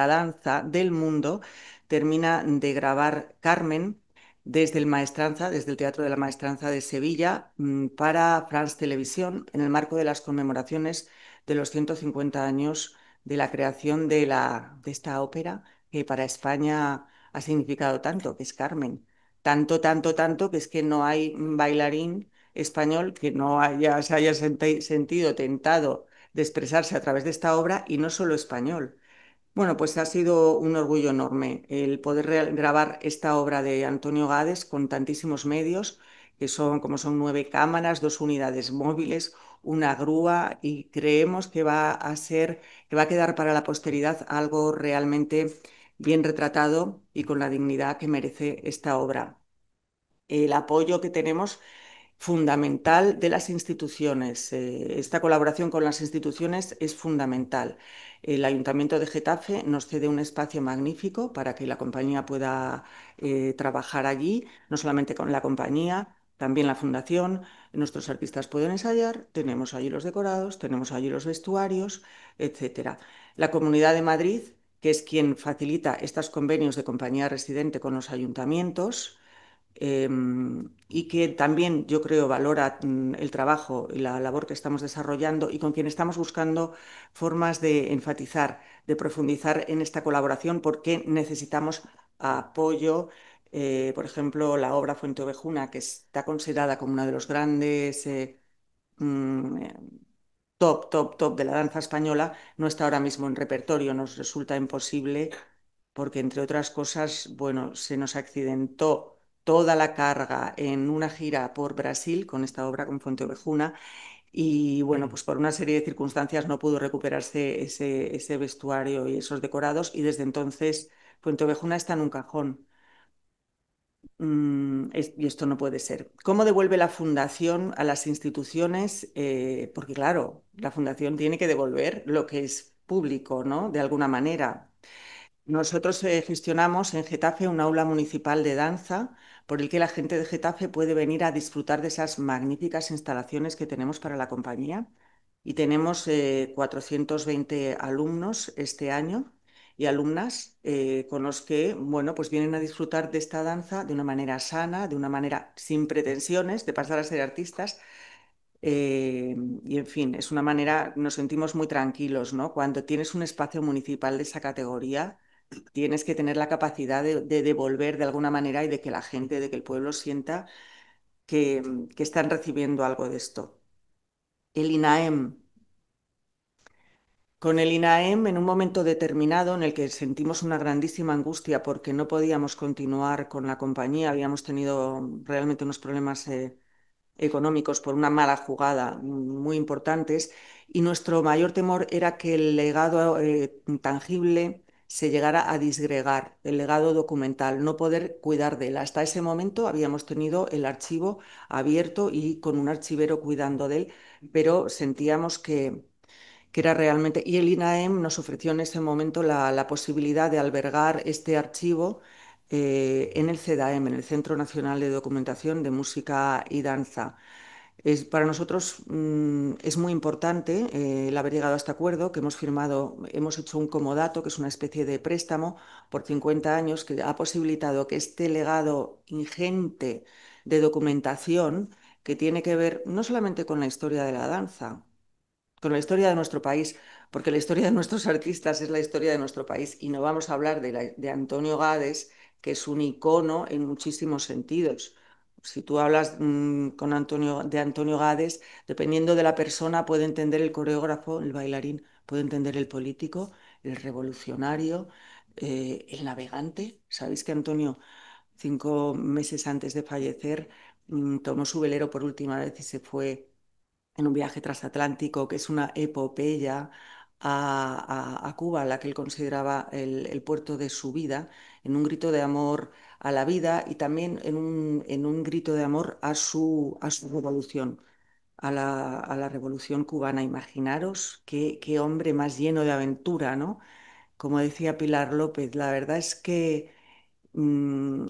danza del mundo, termina de grabar Carmen desde el Teatro de la Maestranza de Sevilla para France Televisión en el marco de las conmemoraciones de los 150 años de la creación de esta ópera que para España ha significado tanto, que es Carmen. Tanto, tanto, tanto, que es que no hay bailarín español que no se haya sentido tentado de expresarse a través de esta obra, y no solo español. Bueno, pues ha sido un orgullo enorme el poder grabar esta obra de Antonio Gades con tantísimos medios, como son 9 cámaras, 2 unidades móviles, una grúa, y creemos que va a quedar para la posteridad algo realmente bien retratado y con la dignidad que merece esta obra. El apoyo que tenemos fundamental de las instituciones. Esta colaboración con las instituciones es fundamental. El Ayuntamiento de Getafe nos cede un espacio magnífico para que la compañía pueda trabajar allí, no solamente con la compañía, también la fundación. Nuestros artistas pueden ensayar, tenemos allí los decorados, tenemos allí los vestuarios, etcétera. La Comunidad de Madrid, que es quien facilita estos convenios de compañía residente con los ayuntamientos, y que también yo creo valora el trabajo y la labor que estamos desarrollando, y con quien estamos buscando formas de enfatizar, de profundizar en esta colaboración, porque necesitamos apoyo. Por ejemplo, la obra Fuenteovejuna, que está considerada como una de los grandes mm, eh, top, top, top de la danza española, no está ahora mismo en repertorio. Nos resulta imposible porque, entre otras cosas, bueno, se nos accidentó toda la carga en una gira por Brasil con esta obra, con Fuenteovejuna, y bueno, pues por una serie de circunstancias no pudo recuperarse ese vestuario y esos decorados, y desde entonces Fuenteovejuna está en un cajón. Y esto no puede ser. ¿Cómo devuelve la fundación a las instituciones? Porque claro, la fundación tiene que devolver lo que es público, ¿no? De alguna manera. Nosotros gestionamos en Getafe un aula municipal de danza por el que la gente de Getafe puede venir a disfrutar de esas magníficas instalaciones que tenemos para la compañía. Y tenemos 420 alumnos este año y alumnas con los que, bueno, pues vienen a disfrutar de esta danza de una manera sana, de una manera sin pretensiones de pasar a ser artistas. Y en fin, es una manera, nos sentimos muy tranquilos, ¿no? Cuando tienes un espacio municipal de esa categoría, tienes que tener la capacidad de devolver de alguna manera, y de que la gente, de que el pueblo sienta que están recibiendo algo de esto. El INAEM. Con el INAEM, en un momento determinado en el que sentimos una grandísima angustia porque no podíamos continuar con la compañía, habíamos tenido realmente unos problemas económicos por una mala jugada muy importantes, y nuestro mayor temor era que el legado tangible se llegara a disgregar, el legado documental, no poder cuidar de él. Hasta ese momento habíamos tenido el archivo abierto y con un archivero cuidando de él, pero sentíamos que era realmente... Y el INAEM nos ofreció en ese momento la posibilidad de albergar este archivo en el CEDAEM, en el Centro Nacional de Documentación de Música y Danza. Para nosotros es muy importante el haber llegado a este acuerdo que hemos firmado, hemos hecho un comodato, que es una especie de préstamo por 50 años que ha posibilitado que este legado ingente de documentación que tiene que ver no solamente con la historia de la danza, con la historia de nuestro país, porque la historia de nuestros artistas es la historia de nuestro país y no vamos a hablar de Antonio Gades, que es un icono en muchísimos sentidos. Si tú hablas de Antonio Gades, dependiendo de la persona, puede entender el coreógrafo, el bailarín, puede entender el político, el revolucionario, el navegante. ¿Sabéis que Antonio, 5 meses antes de fallecer, tomó su velero por última vez y se fue en un viaje transatlántico, que es una epopeya a Cuba, la que él consideraba el puerto de su vida, en un grito de amor a la vida y también en un grito de amor a su revolución, a la revolución cubana? Imaginaros qué hombre más lleno de aventura, ¿no? Como decía Pilar López, la verdad es que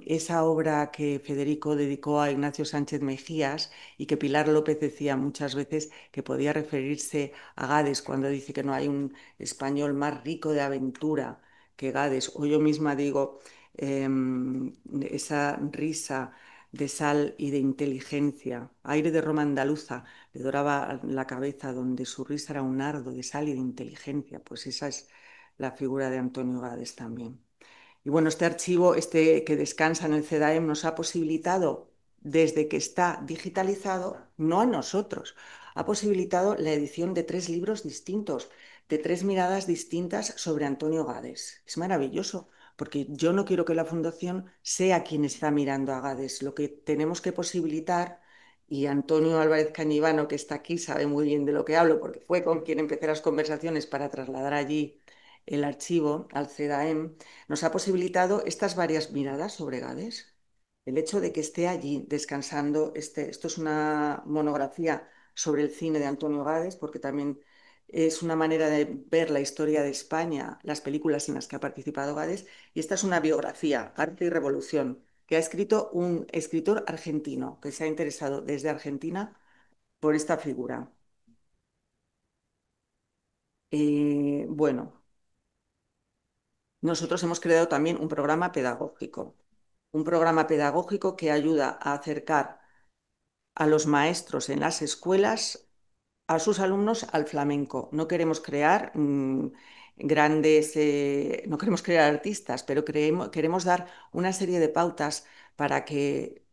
esa obra que Federico dedicó a Ignacio Sánchez Mejías y que Pilar López decía muchas veces que podía referirse a Gades cuando dice que no hay un español más rico de aventura que Gades, o yo misma digo, esa risa de sal y de inteligencia, aire de Roma andaluza, le doraba la cabeza donde su risa era un nardo de sal y de inteligencia, pues esa es la figura de Antonio Gades también. Y bueno, este archivo, que descansa en el CEDAEM, nos ha posibilitado, desde que está digitalizado, no a nosotros, ha posibilitado la edición de 3 libros distintos, de 3 miradas distintas sobre Antonio Gades. Es maravilloso, porque yo no quiero que la Fundación sea quien está mirando a Gades. Lo que tenemos que posibilitar, y Antonio Álvarez Cañivano, que está aquí, sabe muy bien de lo que hablo, porque fue con quien empecé las conversaciones para trasladar allí el archivo al CEDAEM, nos ha posibilitado estas varias miradas sobre Gades. El hecho de que esté allí descansando, esto es una monografía sobre el cine de Antonio Gades, porque también es una manera de ver la historia de España, las películas en las que ha participado Gades, y esta es una biografía, Arte y Revolución, que ha escrito un escritor argentino que se ha interesado desde Argentina por esta figura. Bueno, nosotros hemos creado también un programa pedagógico que ayuda a acercar a los maestros en las escuelas a sus alumnos al flamenco. No queremos crear no queremos crear artistas, pero queremos dar una serie de pautas para que,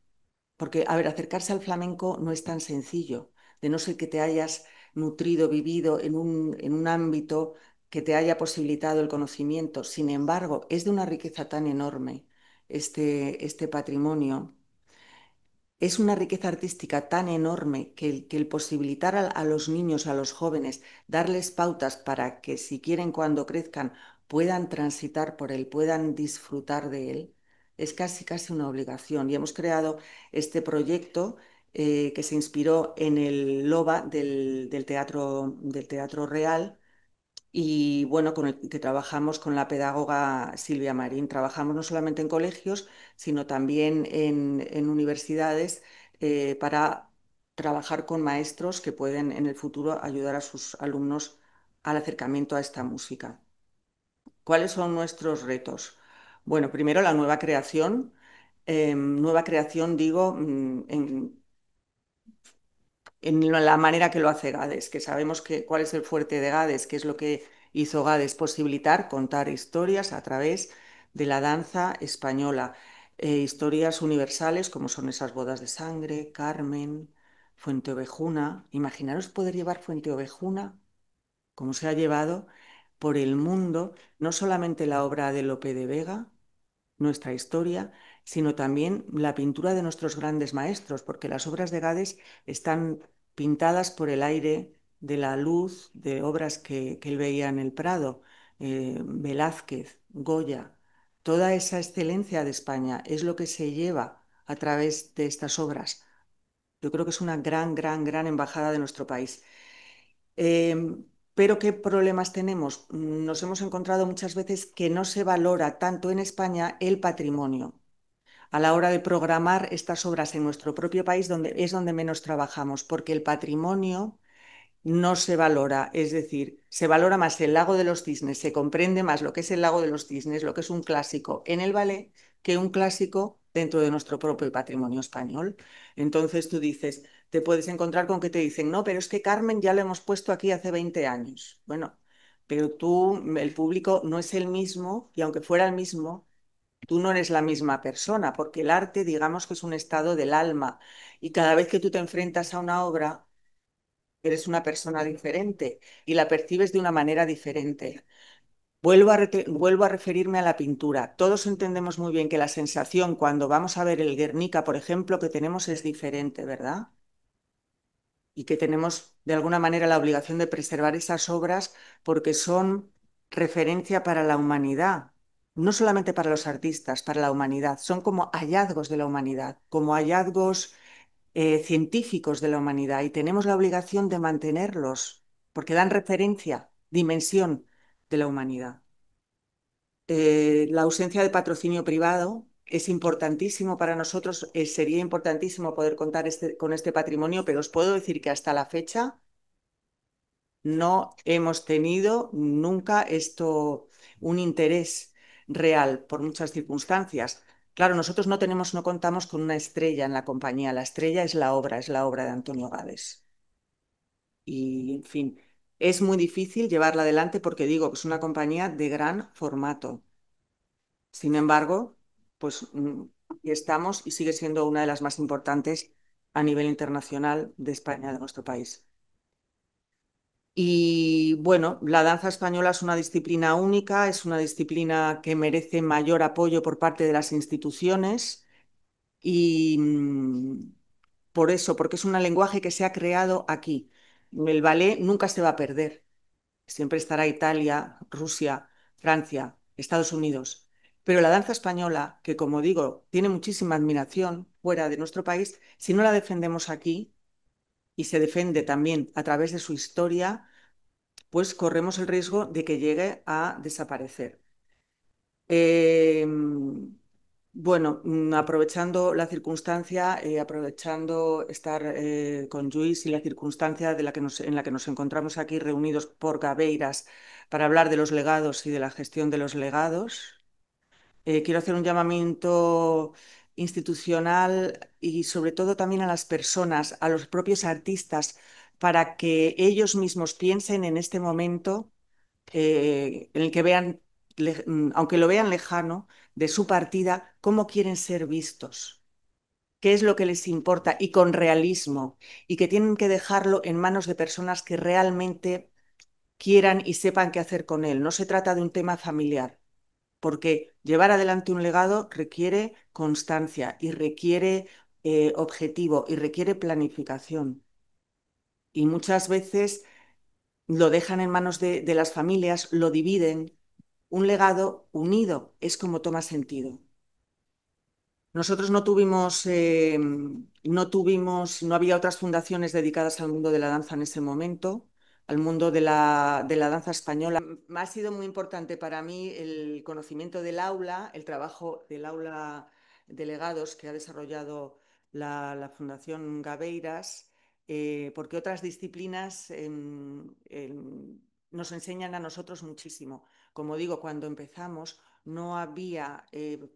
porque, a ver, acercarse al flamenco no es tan sencillo, de no ser que te hayas nutrido, vivido en un ámbito que te haya posibilitado el conocimiento. Sin embargo, es de una riqueza tan enorme este patrimonio, es una riqueza artística tan enorme que el posibilitar a los niños, a los jóvenes, darles pautas para que si quieren cuando crezcan puedan transitar por él, puedan disfrutar de él, es casi casi una obligación. Y hemos creado este proyecto que se inspiró en el LOBA del Teatro Real, y bueno, con el que trabajamos con la pedagoga Silvia Marín. Trabajamos no solamente en colegios, sino también en universidades para trabajar con maestros que pueden en el futuro ayudar a sus alumnos al acercamiento a esta música. ¿Cuáles son nuestros retos? Bueno, primero la nueva creación. Nueva creación, digo, en la manera que lo hace Gades, que sabemos cuál es el fuerte de Gades, qué es lo que hizo Gades, posibilitar contar historias a través de la danza española, historias universales como son esas bodas de sangre, Carmen, Fuenteovejuna. Imaginaros poder llevar Fuenteovejuna, como se ha llevado por el mundo, no solamente la obra de Lope de Vega, nuestra historia, sino también la pintura de nuestros grandes maestros, porque las obras de Gades están pintadas por el aire de la luz de obras que él veía en el Prado, Velázquez, Goya. Toda esa excelencia de España es lo que se lleva a través de estas obras. Yo creo que es una gran, gran, gran embajada de nuestro país. Pero ¿qué problemas tenemos? Nos hemos encontrado muchas veces que no se valora tanto en España el patrimonio. a la hora de programar estas obras en nuestro propio país, es donde menos trabajamos, porque el patrimonio no se valora, es decir, se valora más el Lago de los Cisnes, se comprende más lo que es el Lago de los Cisnes, lo que es un clásico en el ballet, que un clásico dentro de nuestro propio patrimonio español. Entonces tú dices, te puedes encontrar con que te dicen, no, pero es que Carmen ya lo hemos puesto aquí hace 20 años. Bueno, pero tú, el público no es el mismo, y aunque fuera el mismo, tú no eres la misma persona, porque el arte, digamos que es un estado del alma, y cada vez que tú te enfrentas a una obra, eres una persona diferente y la percibes de una manera diferente. Vuelvo a referirme a la pintura. Todos entendemos muy bien que la sensación cuando vamos a ver el Guernica, por ejemplo, que tenemos es diferente, ¿verdad? Y que tenemos de alguna manera la obligación de preservar esas obras porque son referencia para la humanidad, no solamente para los artistas, para la humanidad. Son como hallazgos de la humanidad, como hallazgos científicos de la humanidad, y tenemos la obligación de mantenerlos porque dan referencia, dimensión de la humanidad. La ausencia de patrocinio privado es importantísimo para nosotros, sería importantísimo poder contar con este patrimonio, pero os puedo decir que hasta la fecha no hemos tenido nunca un interés real por muchas circunstancias. Claro, nosotros no contamos con una estrella en la compañía. La estrella es la obra de Antonio Gades. Y, en fin, es muy difícil llevarla adelante porque digo que es una compañía de gran formato. Sin embargo, pues aquí estamos, y sigue siendo una de las más importantes a nivel internacional de España, de nuestro país. Y bueno, la danza española es una disciplina única, es una disciplina que merece mayor apoyo por parte de las instituciones, y por eso, porque es un lenguaje que se ha creado aquí. El ballet nunca se va a perder, siempre estará Italia, Rusia, Francia, Estados Unidos. Pero la danza española, que como digo, tiene muchísima admiración fuera de nuestro país, si no la defendemos aquí y se defiende también a través de su historia, pues corremos el riesgo de que llegue a desaparecer. Eh, bueno, aprovechando la circunstancia, aprovechando estar con Lluís y la circunstancia en la que nos encontramos aquí reunidos por Gabeiras para hablar de los legados y de la gestión de los legados, quiero hacer un llamamiento institucional y sobre todo también a las personas, a los propios artistas, para que ellos mismos piensen en este momento en el que vean, aunque lo vean lejano, de su partida, cómo quieren ser vistos, qué es lo que les importa, y con realismo, y que tienen que dejarlo en manos de personas que realmente quieran y sepan qué hacer con él. No se trata de un tema familiar, porque llevar adelante un legado requiere constancia y requiere objetivo y requiere planificación. Y muchas veces lo dejan en manos de las familias, lo dividen. Un legado unido es como toma sentido. Nosotros no había otras fundaciones dedicadas al mundo de la danza en ese momento, al mundo de la danza española. Ha sido muy importante para mí el conocimiento del aula, el trabajo del aula de legados que ha desarrollado la Fundación Gabeiras, porque otras disciplinas nos enseñan a nosotros muchísimo. Como digo, cuando empezamos no había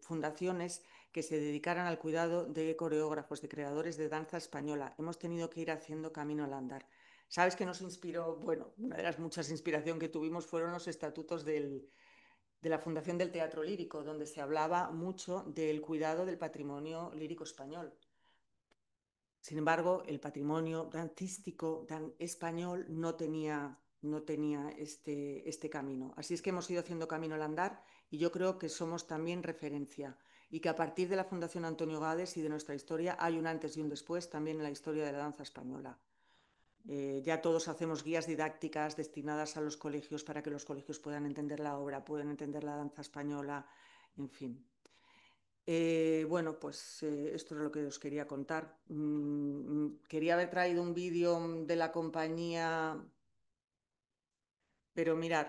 fundaciones que se dedicaran al cuidado de coreógrafos, de creadores de danza española. Hemos tenido que ir haciendo camino al andar. ¿Sabes qué nos inspiró? Bueno, una de las muchas inspiraciones que tuvimos fueron los estatutos de la Fundación del Teatro Lírico, donde se hablaba mucho del cuidado del patrimonio lírico español. Sin embargo, el patrimonio artístico español no tenía este camino. Así es que hemos ido haciendo camino al andar, y yo creo que somos también referencia, y que a partir de la Fundación Antonio Gades y de nuestra historia hay un antes y un después también en la historia de la danza española. Ya todos hacemos guías didácticas destinadas a los colegios para que los colegios puedan entender la obra, puedan entender la danza española, en fin. Bueno, pues esto es lo que os quería contar. Quería haber traído un vídeo de la compañía, pero mirad,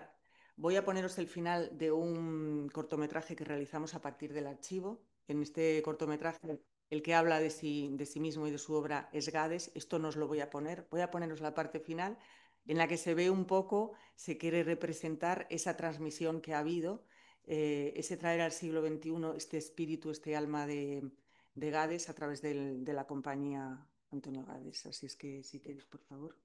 voy a poneros el final de un cortometraje que realizamos a partir del archivo. en este cortometraje, el que habla de sí mismo y de su obra es Gades. Esto no os lo voy a poner. Voy a poneros la parte final en la que se ve un poco, se quiere representar esa transmisión que ha habido, ese traer al siglo XXI este espíritu, este alma de Gades a través de la compañía Antonio Gades. Así es que, si queréis, por favor.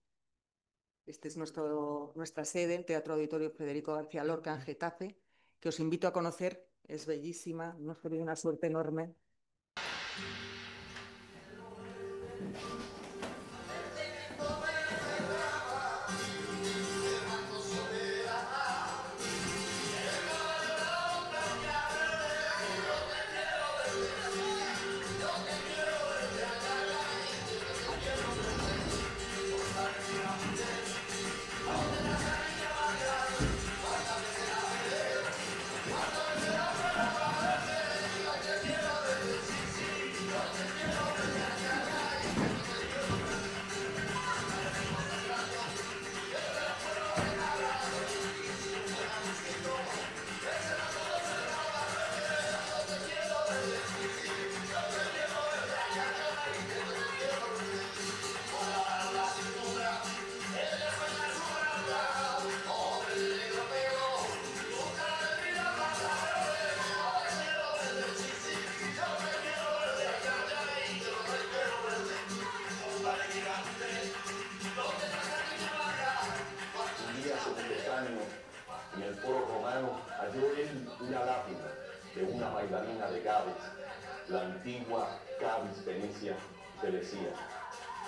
Este es nuestra sede, el Teatro Auditorio Federico García Lorca en Getafe, que os invito a conocer. Es bellísima, nos ha tenido una suerte enorme. En el foro romano halló él una lápida de una bailarina de Gades, la antigua Cabis Venecia, que decía: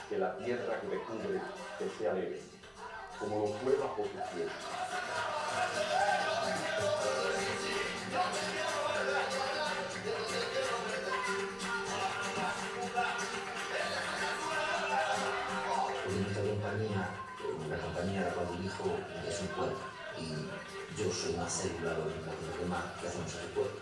que la tierra que te cubre te sea leve, como lo fue bajo tus pies. En esta compañía, la compañía a la cual dirijo es un puerto, y yo soy una célula de los demás que hacemos el puerto.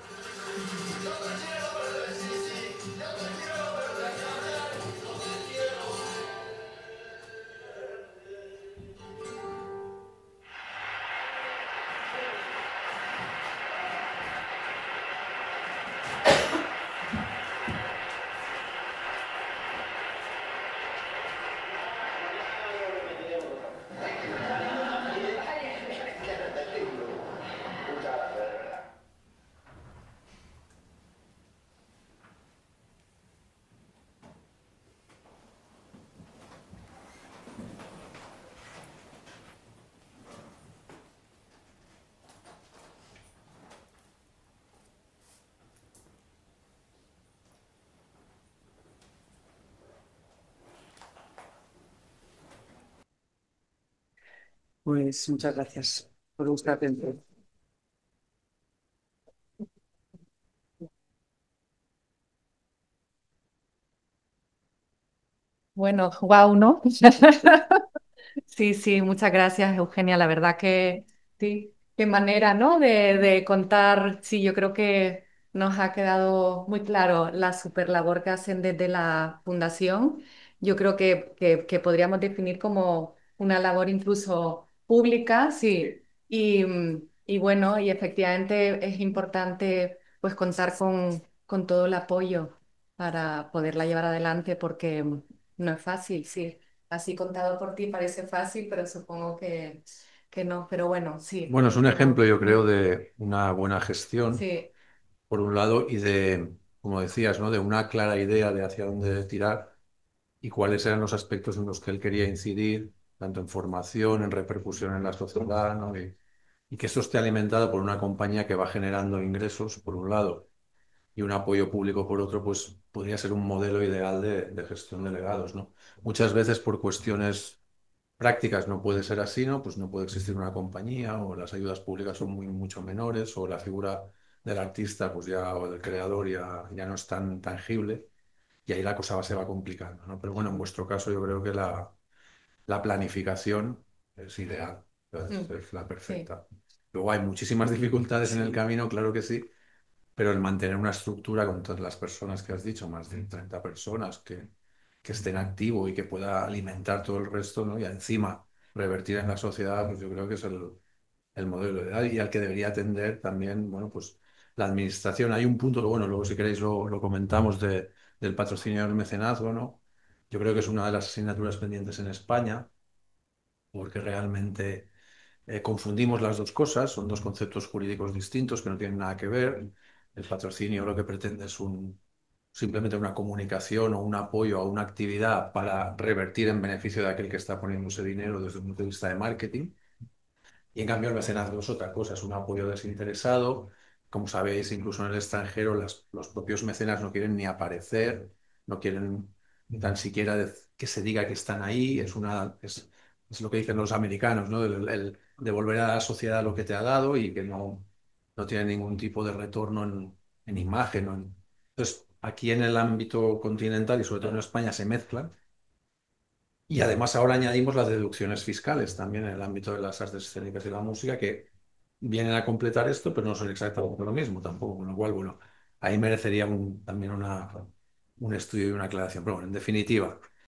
Pues muchas gracias por vuestra atención. Bueno, wow, ¿no? Sí, sí, muchas gracias, Eugenia. La verdad que sí, qué manera, ¿no? De contar. Sí, yo creo que nos ha quedado muy claro la super labor que hacen desde la fundación. Yo creo que podríamos definir como una labor incluso pública, sí. Y bueno, y efectivamente es importante pues contar con todo el apoyo para poderla llevar adelante porque no es fácil, sí. Así contado por ti parece fácil, pero supongo que no. Pero bueno, sí. Bueno, es un ejemplo, yo creo, Mm, de una buena gestión, sí, por un lado, y de, como decías, ¿no? De una clara idea de hacia dónde tirar y cuáles eran los aspectos en los que él quería incidir, tanto en formación, en repercusión en la sociedad, ¿no? Y que esto esté alimentado por una compañía que va generando ingresos, por un lado, y un apoyo público, por otro, pues podría ser un modelo ideal de gestión de legados, ¿no? Muchas veces por cuestiones prácticas no puede ser así, ¿no? Pues no puede existir una compañía, o las ayudas públicas son mucho menores, o la figura del artista, pues ya, o del creador ya no es tan tangible, y ahí la cosa se va complicando, ¿no? Pero bueno, en vuestro caso yo creo que la planificación es ideal, mm, es la sí, perfecta. Luego hay muchísimas dificultades en el Sí. camino, claro que sí, pero el mantener una estructura con todas las personas que has dicho, más de 30 personas que estén activo y que pueda alimentar todo el resto, ¿no? Y encima revertir en la sociedad, pues yo creo que es el modelo ideal y al que debería atender también, bueno, pues la administración. Hay un punto que, bueno, luego si queréis lo comentamos del patrocinio del mecenazgo, ¿no? Yo creo que es una de las asignaturas pendientes en España, porque realmente confundimos las dos cosas, son dos conceptos jurídicos distintos que no tienen nada que ver. El patrocinio lo que pretende es simplemente una comunicación o un apoyo a una actividad para revertir en beneficio de aquel que está poniendo ese dinero desde un punto de vista de marketing. Y en cambio el mecenazgo es otra cosa, es un apoyo desinteresado. Como sabéis, incluso en el extranjero los propios mecenas no quieren ni aparecer, no quieren ni tan siquiera que se diga que están ahí. Es lo que dicen los americanos, ¿no? El devolver a la sociedad lo que te ha dado y que no tiene ningún tipo de retorno en imagen. Entonces, aquí en el ámbito continental y sobre todo en España se mezclan. Y además ahora añadimos las deducciones fiscales también en el ámbito de las artes escénicas y la música, que vienen a completar esto, pero no son exactamente lo mismo tampoco, con lo cual, bueno, ahí merecería también un estudio y una aclaración. Pero bueno, en definitiva,